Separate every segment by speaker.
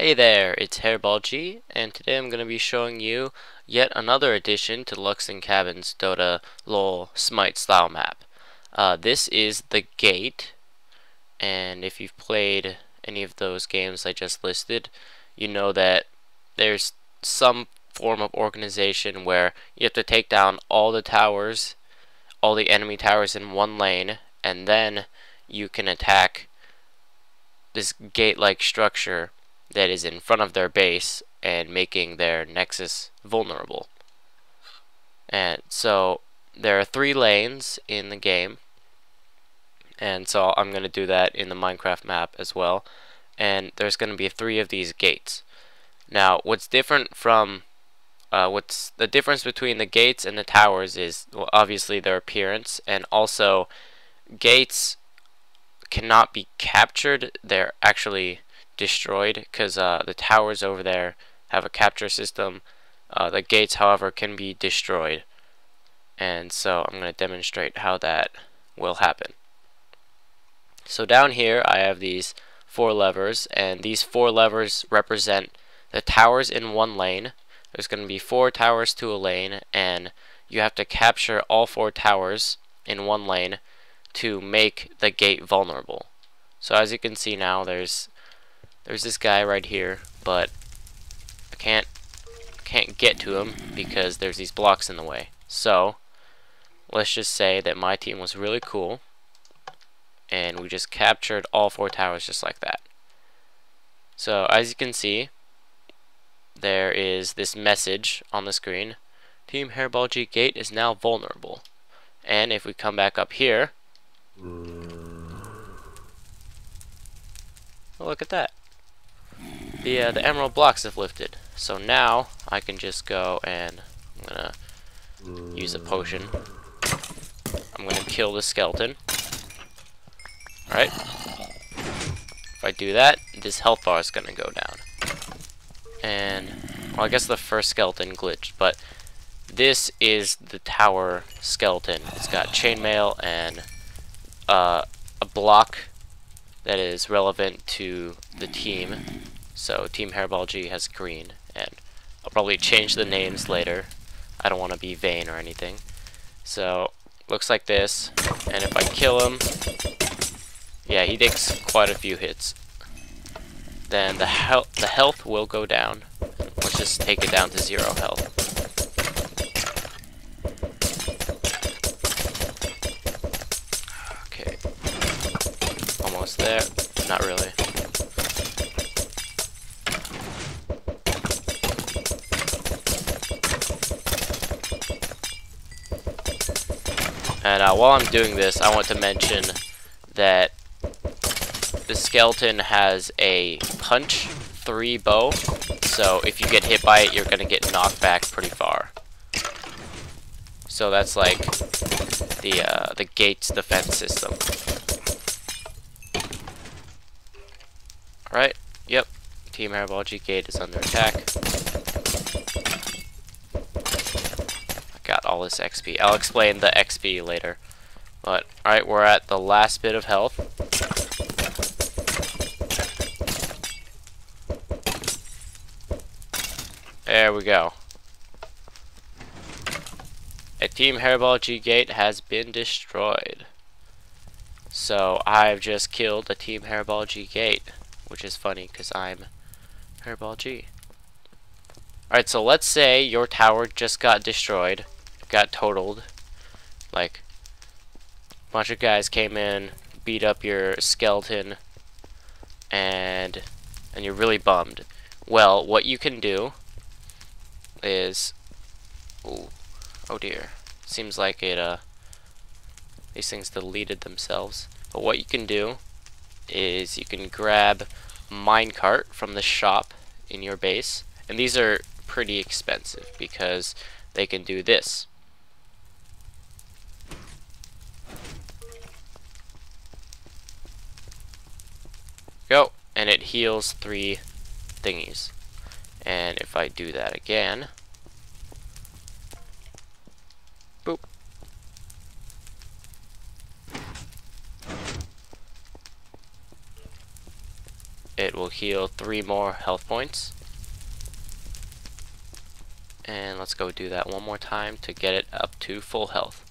Speaker 1: Hey there, it's HairballG, and today I'm going to be showing you yet another addition to LuxtonCabin's Dota LoL Smite style map. This is the Gate, and if you've played any of those games I just listed, you know that there's some form of organization where you have to take down all the towers, all the enemy towers in one lane, and then you can attack this gate-like structure that is in front of their base and making their nexus vulnerable. And so there are 3 lanes in the game, and so I'm going to do that in the Minecraft map as well, and there's going to be 3 of these gates. Now what's different from what's the difference between the gates and the towers is, well, obviously their appearance, and also gates cannot be captured, they're actually destroyed, because the towers over there have a capture system. The gates, however, can be destroyed, and so I'm going to demonstrate how that will happen. So down here I have these 4 levers, and these 4 levers represent the towers in one lane. There's going to be 4 towers to a lane, and you have to capture all 4 towers in one lane to make the gate vulnerable. So as you can see now, there's this guy right here, but I can't get to him because there's these blocks in the way. So let's just say that my team was really cool and we just captured all 4 towers just like that. So as you can see, there is this message on the screen: Team HairballG gate is now vulnerable. And if we come back up here, well, look at that. The emerald blocks have lifted. So now I can just go and I'm gonna use a potion. I'm gonna kill the skeleton. Alright. If I do that, this health bar is gonna go down. And, well, I guess the first skeleton glitched, but this is the tower skeleton. It's got chainmail and a block that is relevant to the team. So Team HairballG has green, and I'll probably change the names later. I don't want to be vain or anything. So looks like this, and if I kill him, yeah, he takes quite a few hits. Then the health will go down. Let's just take it down to 0 health. Okay, almost there. Not really. And while I'm doing this, I want to mention that the skeleton has a punch 3 bow, so if you get hit by it, you're going to get knocked back pretty far. So that's like the gate's defense system. Alright, yep, Team HairballG gate is under attack. Got all this XP. I'll explain the XP later. But, alright, we're at the last bit of health. There we go. A Team HairballG gate has been destroyed. So, I've just killed a Team HairballG gate, which is funny because I'm HairballG. Alright, so let's say your tower just got destroyed. Got totaled. Like, a bunch of guys came in, beat up your skeleton, and you're really bummed. Well, what you can do is, oh dear, seems like it these things deleted themselves. But what you can do is you can grab a minecart from the shop in your base, and these are pretty expensive because they can do this. Go, and it heals 3 thingies. And if I do that again, boop, it will heal 3 more health points. And let's go do that one more time to get it up to full health.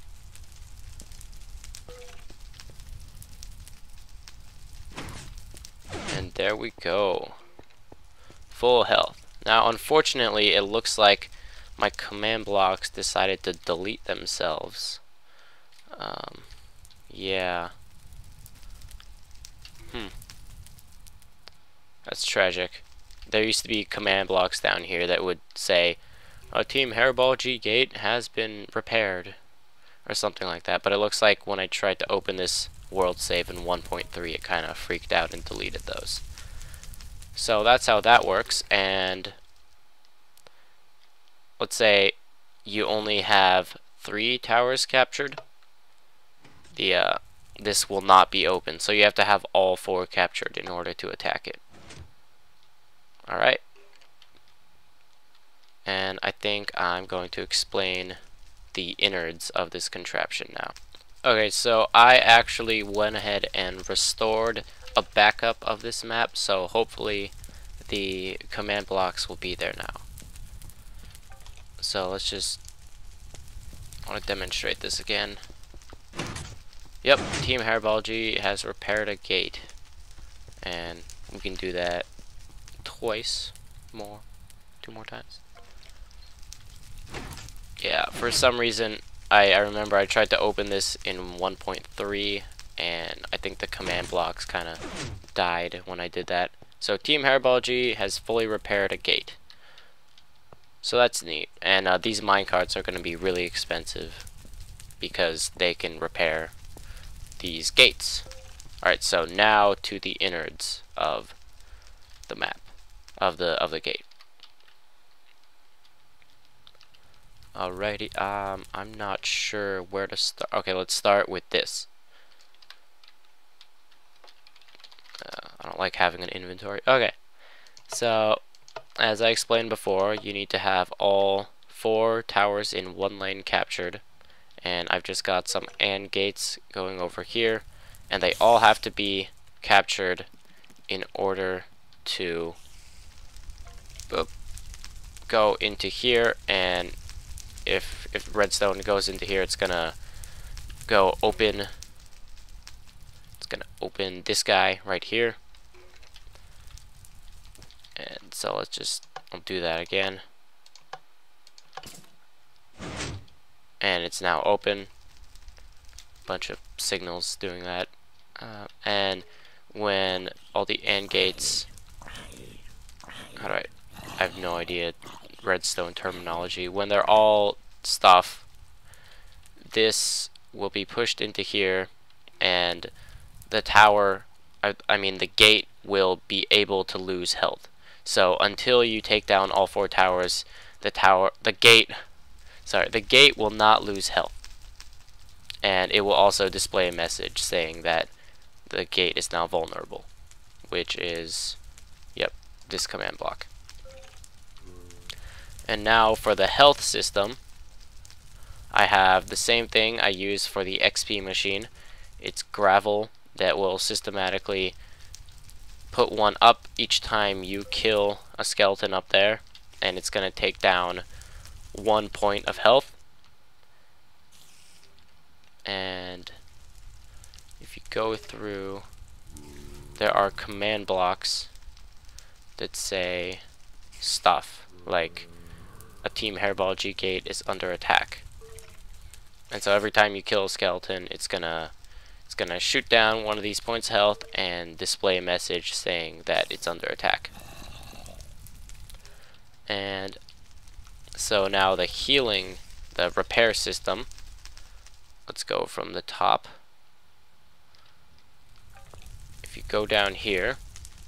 Speaker 1: And there we go. Full health. Now unfortunately it looks like my command blocks decided to delete themselves. Yeah. That's tragic. There used to be command blocks down here that would say, Team HairballG gate has been repaired, or something like that. But it looks like when I tried to open this world save in 1.3, it kind of freaked out and deleted those. So that's how that works. And let's say you only have 3 towers captured. This will not be open, so you have to have all 4 captured in order to attack it. Alright. And I think I'm going to explain the innards of this contraption now. Okay, so I actually went ahead and restored a backup of this map, so hopefully the command blocks will be there now. So let's just, I want to demonstrate this again. Yep, Team HairballG has repaired a gate, and we can do that twice more, 2 more times. Yeah, for some reason I remember I tried to open this in 1.3 and I think the command blocks kind of died when I did that. So Team HairballG has fully repaired a gate. So that's neat. And these minecarts are going to be really expensive because they can repair these gates. Alright, so now to the innards of the map, of the gate. Alrighty, I'm not sure where to start. Okay, let's start with this. I don't like having an inventory. Okay, so as I explained before, you need to have all 4 towers in 1 lane captured. And I've just got some AND gates going over here, and they all have to be captured in order to go into here. And if redstone goes into here, it's gonna go open. It's gonna open this guy right here. And so I'll do that again. And it's now open. Bunch of signals doing that. And when all the AND gates, I have no idea redstone terminology. When they're all stuff, this will be pushed into here, and the tower, I mean the gate, will be able to lose health. So until you take down all 4 towers, the gate will not lose health. And it will also display a message saying that the gate is now vulnerable, which is, yep, this command block. And now for the health system, I have the same thing I use for the XP machine. It's gravel that will systematically put 1 up each time you kill a skeleton up there, and it's going to take down 1 point of health. And if you go through, there are command blocks that say stuff like a Team HairballG gate is under attack. And so every time you kill a skeleton, it's gonna shoot down 1 of these points of health and display a message saying that it's under attack. And so now the healing, the repair system, let's go from the top. If you go down here,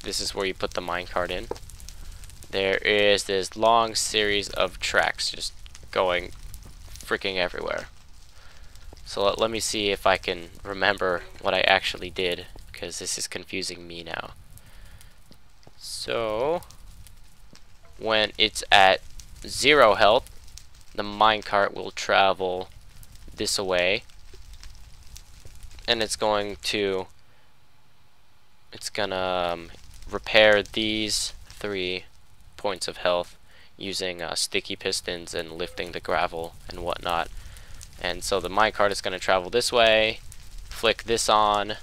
Speaker 1: this is where you put the minecart in. There is this long series of tracks just going freaking everywhere. So let me see if I can remember what I actually did, because this is confusing me now. So when it's at 0 health, the minecart will travel this away, and it's gonna repair these 3 points of health using sticky pistons and lifting the gravel and whatnot. And so the minecart is going to travel this way, flick this on,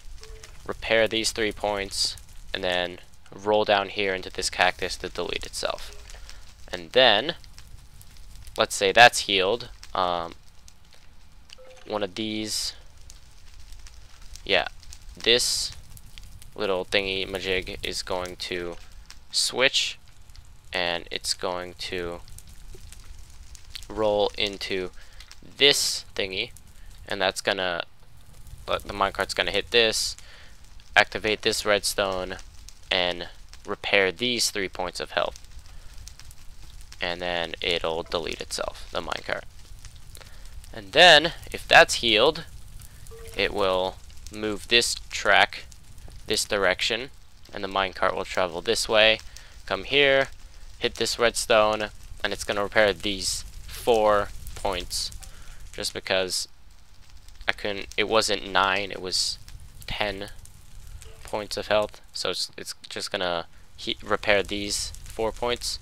Speaker 1: repair these 3 points, and then roll down here into this cactus to delete itself. And then, let's say that's healed. One of these, yeah, this little thingy majig is going to switch, and it's going to roll into this thingy, and that's gonna, the minecart's gonna hit this, activate this redstone, and repair these 3 points of health, and then it'll delete itself, the minecart. And then if that's healed, it will move this track this direction, and the minecart will travel this way, come here, hit this redstone, and it's going to repair these 4 points, just because I couldn't, it wasn't 9, it was 10 points of health, so it's just going to repair these 4 points,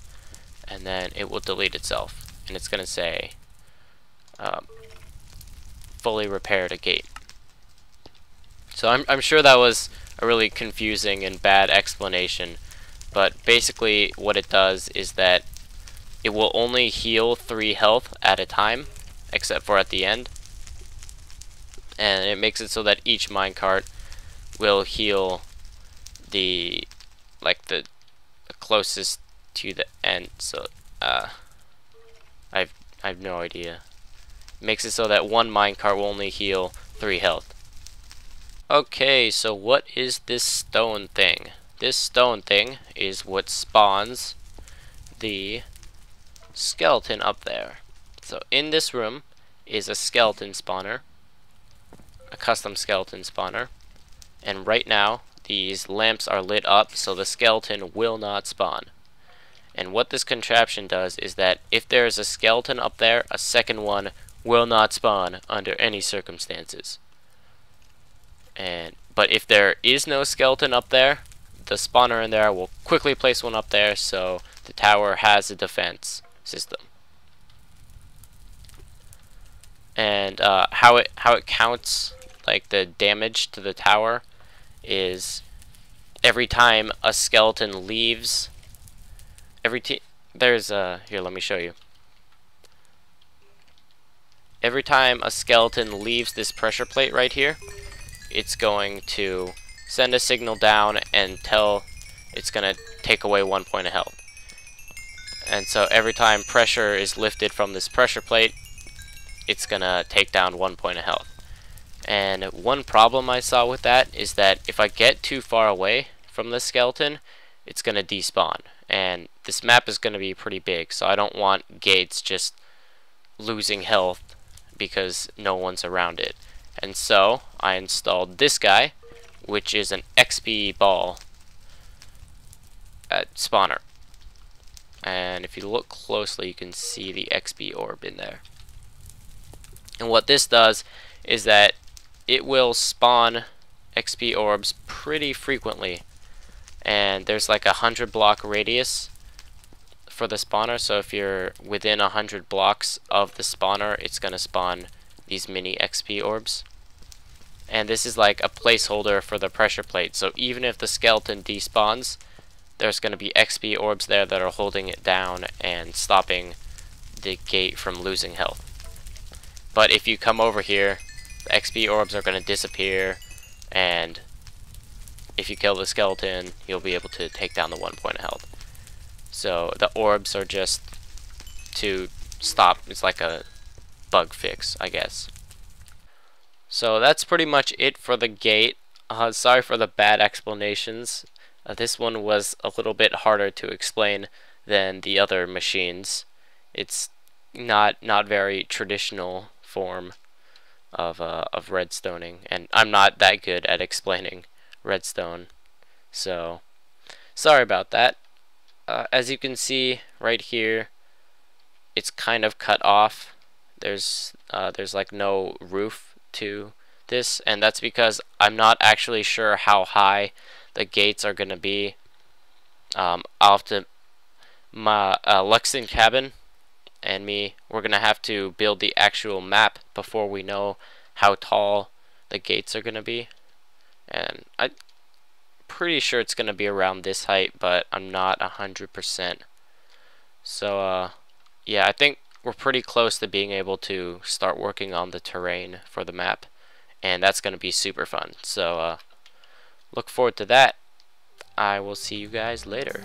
Speaker 1: and then it will delete itself, and it's going to say fully repaired a gate. So I'm sure that was a really confusing and bad explanation, but basically what it does is that it will only heal 3 health at a time, except for at the end, and it makes it so that each minecart will heal the closest to the end. So I've no idea. It makes it so that one minecart will only heal 3 health. Okay, so what is this stone thing? This stone thing is what spawns the skeleton up there. So in this room is a skeleton spawner, a custom skeleton spawner, and right now these lamps are lit up so the skeleton will not spawn. And what this contraption does is that if there is a skeleton up there, a second one will not spawn under any circumstances. But if there is no skeleton up there, the spawner in there will quickly place one up there, so the tower has a defense system. And how it counts like the damage to the tower is every time a skeleton leaves. Here, let me show you. Every time a skeleton leaves this pressure plate right here, it's going to send a signal down and tell it's going to take away 1 point of health. And so every time pressure is lifted from this pressure plate, it's going to take down 1 point of health. And one problem I saw with that is that if I get too far away from the skeleton, it's going to despawn. And this map is going to be pretty big, so I don't want gates just losing health because no one's around it. And so I installed this guy, which is an XP ball spawner. And if you look closely, you can see the XP orb in there. And what this does is that it will spawn XP orbs pretty frequently. And there's like a 100 block radius for the spawner, so if you're within 100 blocks of the spawner, it's going to spawn these mini XP orbs. And this is like a placeholder for the pressure plate, so even if the skeleton despawns, there's going to be XP orbs there that are holding it down and stopping the gate from losing health. But if you come over here, the XP orbs are going to disappear, and if you kill the skeleton, you'll be able to take down the 1 point of health. So the orbs are just to stop. It's like a bug fix, I guess. So that's pretty much it for the gate. Sorry for the bad explanations. This one was a little bit harder to explain than the other machines. It's not very traditional form of redstoning, and I'm not that good at explaining redstone, so sorry about that. As you can see right here, it's kind of cut off. There's like no roof to this, and that's because I'm not actually sure how high the gates are gonna be. I'll have to my LuxtonCabin and me. We're gonna have to build the actual map before we know how tall the gates are gonna be, and I'm pretty sure it's gonna be around this height, but I'm not 100%. So yeah, I think we're pretty close to being able to start working on the terrain for the map, and that's gonna be super fun. So look forward to that. I will see you guys later.